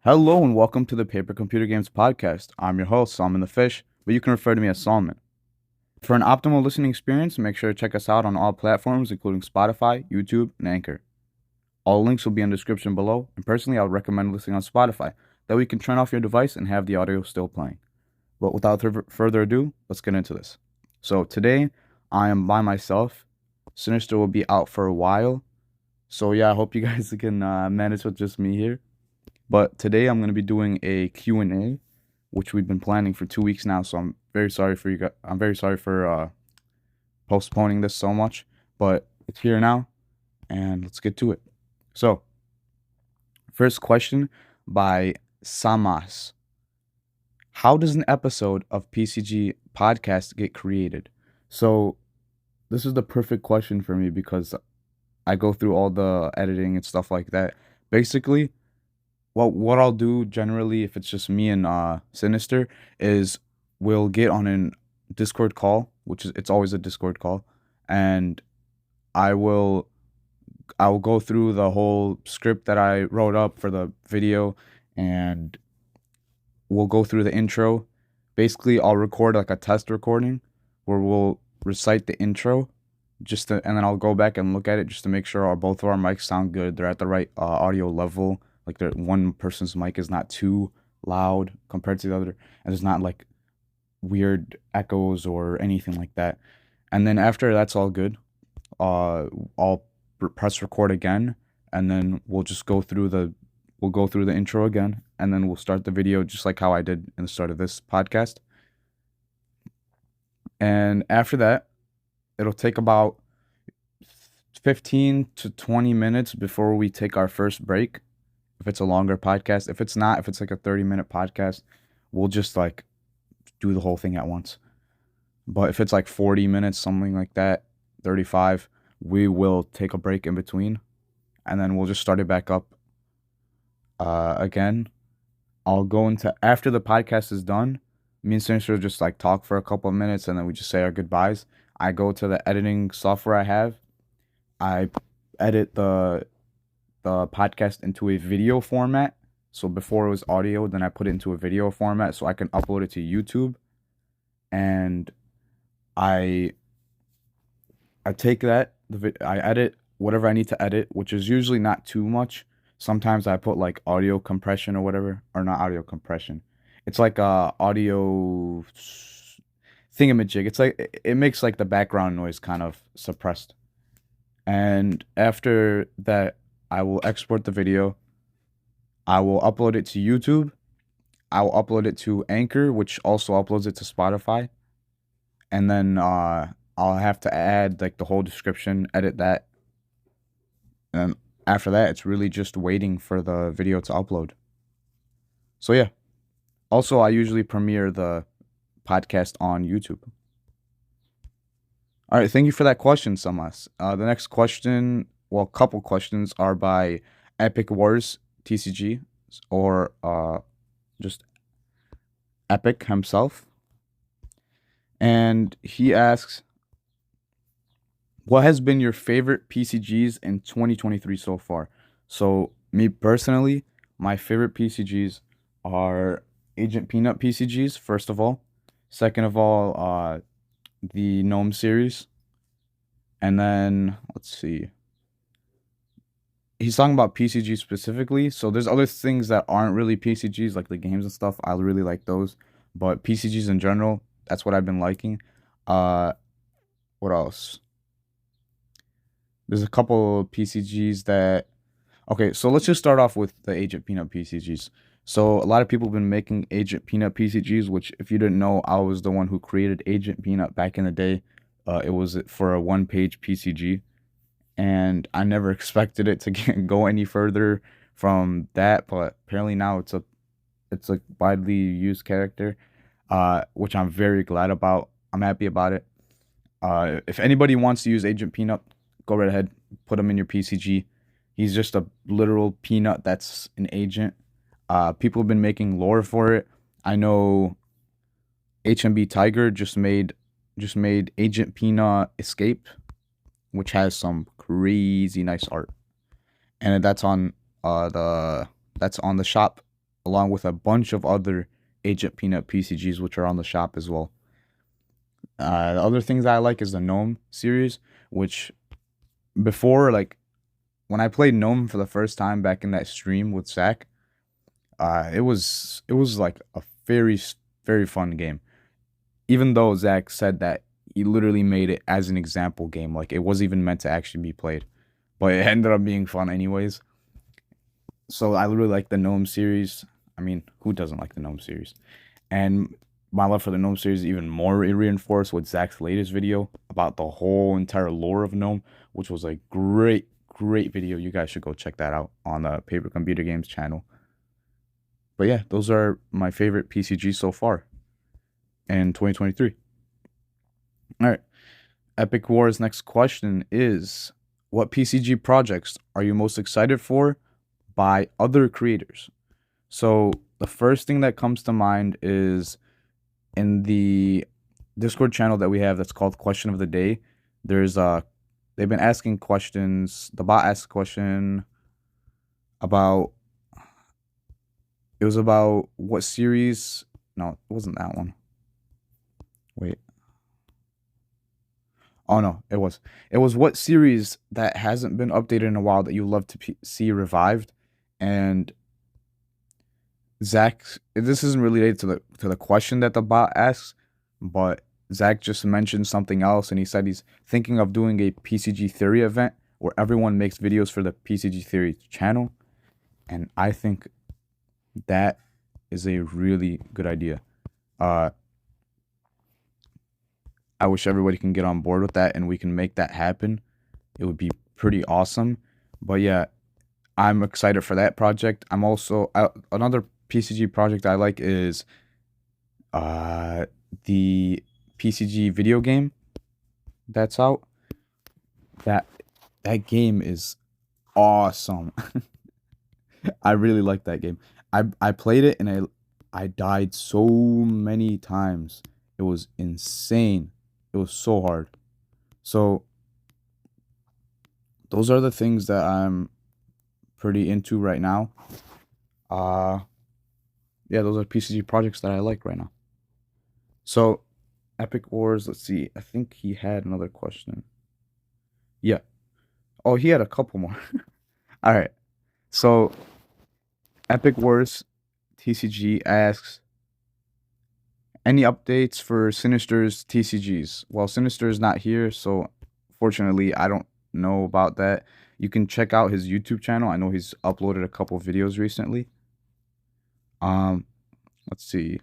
Hello and welcome to the Paper Computer Games Podcast. I'm your host, Salman the Fish, but you can refer to me as Salman. For an optimal listening experience, make sure to check us out on all platforms, including Spotify, YouTube, and Anchor. All links will be in the description below, and personally, I would recommend listening on Spotify. That way you can turn off your device and have the audio still playing. But without further ado, let's get into this. So today, I am by myself. Sinister will be out for a while. So yeah, I hope you guys can manage with just me here. But today I'm going to be doing a Q&A, which we've been planning for 2 weeks now. So I'm very sorry for you guys. I'm very sorry for postponing this so much, but it's here now, and let's get to it. So, first question by Samas: how does an episode of PCG Podcast get created? So, this is the perfect question for me because I go through all the editing and stuff like that. Basically, well, what I'll do generally, if it's just me and Sinister, is we'll get on a Discord call, it's always a Discord call, and I will go through the whole script that I wrote up for the video, and we'll go through the intro. Basically, I'll record like a test recording where we'll recite the intro, and then I'll go back and look at it just to make sure both of our mics sound good. They're at the right audio level. Like one person's mic is not too loud compared to the other, and there's not like weird echoes or anything like that. And then after that's all good, I'll press record again, and then we'll go through the intro again, and then we'll start the video just like how I did in the start of this podcast. And after that, it'll take about 15 to 20 minutes before we take our first break. If it's a longer podcast, if it's like a 30-minute podcast, we'll just like do the whole thing at once. But if it's like 40 minutes, something like that, 35, we will take a break in between, and then we'll just start it back up again. I'll go into, after the podcast is done, me and Sinister just like talk for a couple of minutes, and then we just say our goodbyes. I go to the editing software I have. I edit the podcast into a video format. So before it was audio, then I put it into a video format so I can upload it to YouTube. And I take that, I edit whatever I need to edit, which is usually not too much. Sometimes I put like audio compression or whatever, or not audio compression. It's like a audio thingamajig. It's like it makes like the background noise kind of suppressed. And after that, I will export the video. I will upload it to YouTube. I will upload it to Anchor, which also uploads it to Spotify. And then I'll have to add like the whole description, edit that. And after that, it's really just waiting for the video to upload. So yeah. Also, I usually premiere the podcast on YouTube. All right, thank you for that question, Samas. The next question, well, a couple questions are by Epic Wars TCG, or just Epic himself. And he asks, what has been your favorite PCGs in 2023 so far? So, me personally, my favorite PCGs are Agent Peanut PCGs, first of all. Second of all, the Gnome series. And then, let's see. He's talking about PCG specifically. So there's other things that aren't really PCGs, like the games and stuff. I really like those. But PCGs in general, that's what I've been liking. What else? There's a couple PCGs that... Okay, so let's just start off with the Agent Peanut PCGs. So a lot of people have been making Agent Peanut PCGs, which if you didn't know, I was the one who created Agent Peanut back in the day. It was for a one-page PCG, and I never expected it to go any further from that. But apparently now it's a widely used character, which I'm very glad about. I'm happy about it. If anybody wants to use Agent Peanut, go right ahead, put him in your PCG. He's just a literal peanut that's an agent. People have been making lore for it. I know HMB Tiger just made Agent Peanut Escape, which has some crazy nice art, and that's on the shop along with a bunch of other Agent Peanut PCGs, which are on the shop as well. The other things I like is the Gnome series, which before, like, when I played Gnome for the first time back in that stream with Zach, it was like a very fun game. Even though Zach said that he literally made it as an example game, like it wasn't even meant to actually be played, but it ended up being fun anyways. So I really like the Gnome series. I mean, who doesn't like the Gnome series? And my love for the Gnome series is even more reinforced with Zach's latest video about the whole entire lore of Gnome, which was a great video. You guys should go check that out on the Paper Computer Games channel. But yeah, those are my favorite PCGs so far in 2023. All right. Epic Wars next question is, what PCG projects are you most excited for by other creators? So the first thing that comes to mind is in the Discord channel that we have that's called Question of the Day. There's they've been asking questions. The bot asked a question about, it was about what series. No, it wasn't that one. Wait. Oh no, it was. It was what series that hasn't been updated in a while that you love to see revived. And Zach, this isn't related to the question that the bot asks, but Zach just mentioned something else, and he said he's thinking of doing a PCG Theory event where everyone makes videos for the PCG Theory channel, and I think that is a really good idea. Uh, I wish everybody can get on board with that and we can make that happen. It would be pretty awesome. But yeah, I'm excited for that project. I'm also another PCG project I like is the PCG video game that's out. That that game is awesome. I really like that game. I played it and I died so many times. It was insane. It was so hard. So those are the things that I'm pretty into right now. Uh yeah, those are PCG projects that I like right now. So Epic Wars, let's see. I think he had another question. Yeah. Oh, he had a couple more. All right. So Epic Wars TCG asks, any updates for Sinister's TCGs? Well, Sinister is not here, so fortunately, I don't know about that. You can check out his YouTube channel. I know he's uploaded a couple videos recently. Let's see.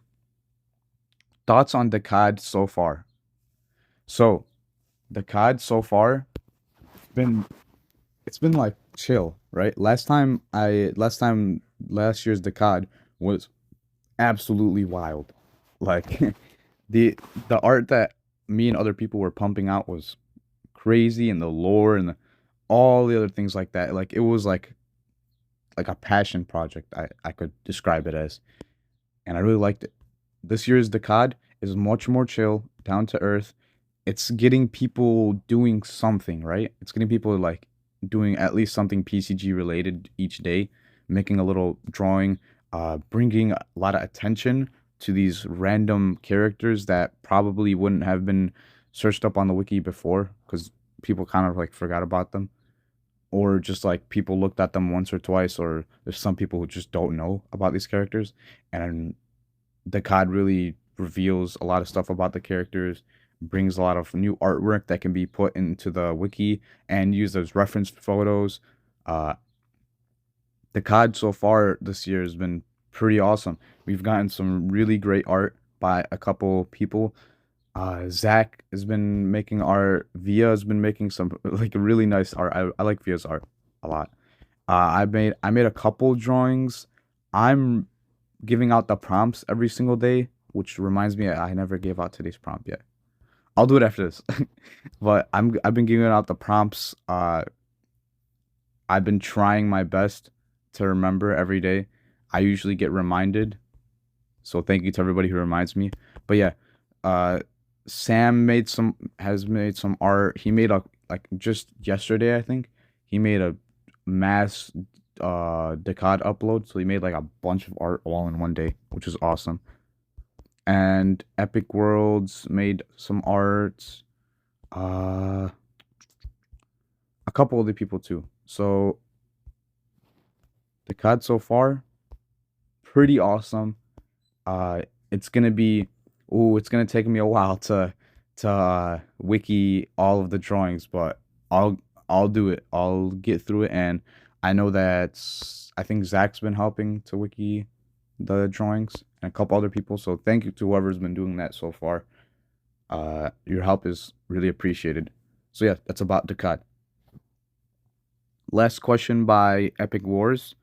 Thoughts on the COD so far? So, the COD so far been it's been like chill, right? Last year's the COD was absolutely wild. Like the the art that me and other people were pumping out was crazy, and the lore and all the other things like that. Like it was like a passion project. I could describe it as, and I really liked it. This year's the COD is much more chill, down to earth. It's getting people doing something, right? It's getting people like doing at least something PCG related each day, making a little drawing, bringing a lot of attention to these random characters that probably wouldn't have been searched up on the wiki before because people kind of like forgot about them, or just like people looked at them once or twice, or there's some people who just don't know about these characters. And the COD really reveals a lot of stuff about the characters, brings a lot of new artwork that can be put into the wiki and used as reference photos. Uh, the COD so far this year has been pretty awesome. We've gotten some really great art by a couple people. Zach has been making art. Via has been making some like really nice art. I like Via's art a lot. I made a couple drawings. I'm giving out the prompts every single day, which reminds me I never gave out today's prompt yet. I'll do it after this. But I've been giving out the prompts. I've been trying my best to remember every day. I usually get reminded. So thank you to everybody who reminds me. But yeah, uh Sam has made some art. He made a like just yesterday, I think. He made a mass Decad upload, so he made like a bunch of art all in one day, which is awesome. And Epic Worlds made some art. Uh, a couple other people too. So Decad so far, pretty awesome. It's gonna be, it's gonna take me a while to wiki all of the drawings, but I'll I'll do it. I'll get through it, and I know that I think Zach's been helping to wiki the drawings and a couple other people. So thank you to whoever's been doing that so far. Your help is really appreciated. So yeah, that's about the cut. Last question by Epic Wars.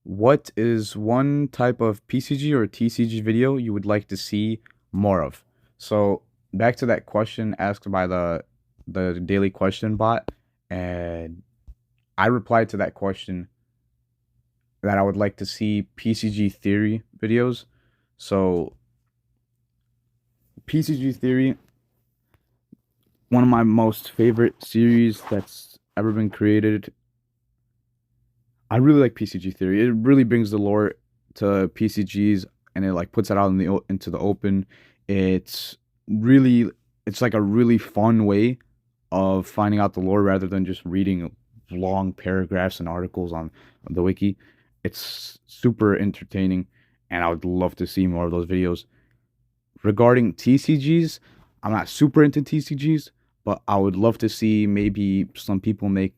What is one type of PCG or TCG video you would like to see more of? So back to that question asked by the daily question bot, and I replied to that question that I would like to see PCG theory videos. So PCG theory, one of my most favorite series that's ever been created. I really like PCG theory. It really brings the lore to PCGs, and it like puts it out in into the open. It's really it's like a really fun way of finding out the lore rather than just reading long paragraphs and articles on the wiki. It's super entertaining, and I would love to see more of those videos. Regarding TCGs, I'm not super into TCGs, but I would love to see maybe some people make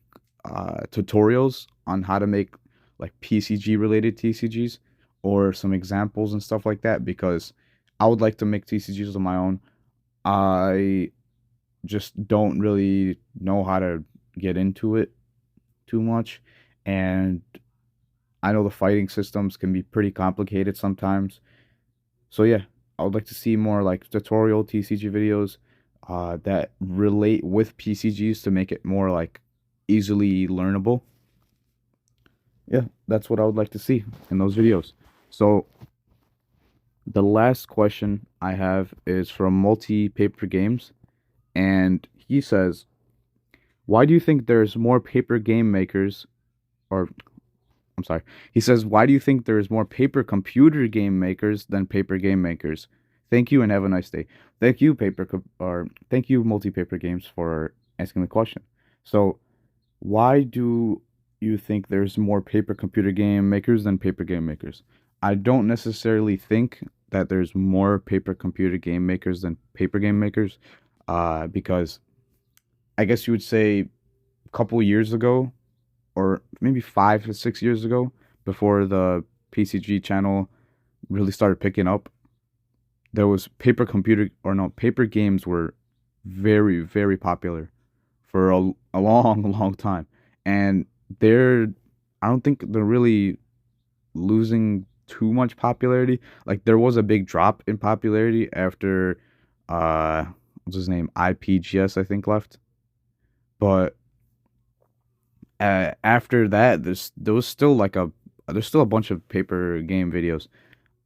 tutorials on how to make like PCG related TCGs or some examples and stuff like that, because I would like to make TCGs on my own. I just don't really know how to get into it too much, and I know the fighting systems can be pretty complicated sometimes. So yeah, I would like to see more like tutorial TCG videos that relate with PCGs to make it more like easily learnable. Yeah, that's what I would like to see in those videos. So the last question I have is from Multi Paper Games, and he says, "Why do you think there's more paper game makers, or I'm sorry. He says, why do you think there's more paper computer game makers than paper game makers? Thank you and have a nice day." Thank you, or thank you, Multi Paper Games, for asking the question. So, why do you think there's more paper computer game makers than paper game makers? I don't necessarily think that there's more paper computer game makers than paper game makers, because I guess you would say a couple years ago, or maybe 5 to 6 years ago, before the PCG channel really started picking up, there was paper games were very, very popular for a long, long time. And they're, I don't think they're really losing too much popularity. Like there was a big drop in popularity after, uh, what's his name? IPGS, I think, left. But after that, there's still a bunch of paper game videos.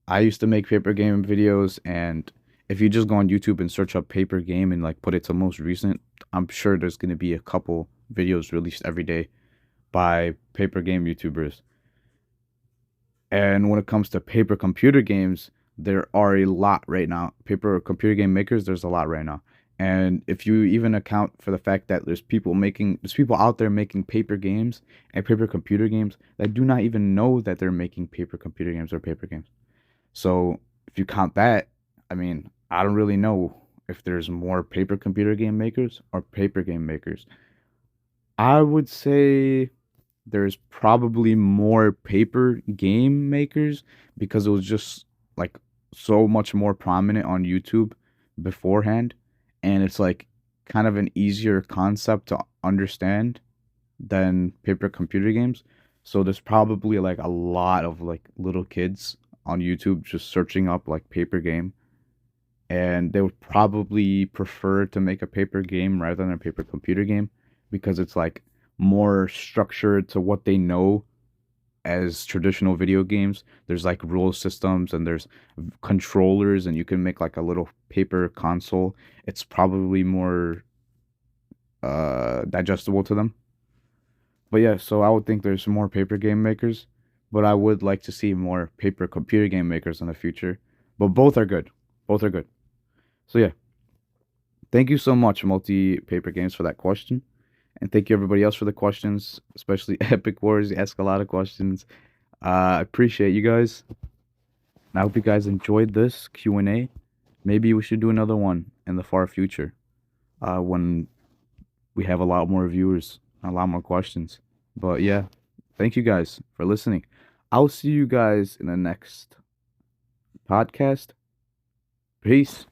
I used to make paper game videos, and if you just go on YouTube and search up paper game and like put it to most recent, I'm sure there's gonna be a couple videos released every day by paper game YouTubers. And when it comes to paper computer games, there are a lot right now. Paper computer game makers, there's a lot right now. And if you even account for the fact that there's people out there making paper games and paper computer games that do not even know that they're making paper computer games or paper games. So if you count that, I mean, I don't really know if there's more paper computer game makers or paper game makers. I would say there's probably more paper game makers because it was just like so much more prominent on YouTube beforehand, and it's like kind of an easier concept to understand than paper computer games. So there's probably like a lot of like little kids on YouTube just searching up like paper game, and they would probably prefer to make a paper game rather than a paper computer game because it's like more structured to what they know as traditional video games. There's like rule systems and there's controllers, and you can make like a little paper console. It's probably more digestible to them. But yeah, so I would think there's more paper game makers, but I would like to see more paper computer game makers in the future. But both are good. Both are good. So yeah, thank you so much, Multi Paper Games, for that question. And thank you everybody else for the questions, especially Epic Wars. You ask a lot of questions. I appreciate you guys. And I hope you guys enjoyed this Q&A. Maybe we should do another one in the far future, when we have a lot more viewers, a lot more questions. But yeah, thank you guys for listening. I'll see you guys in the next podcast. Peace.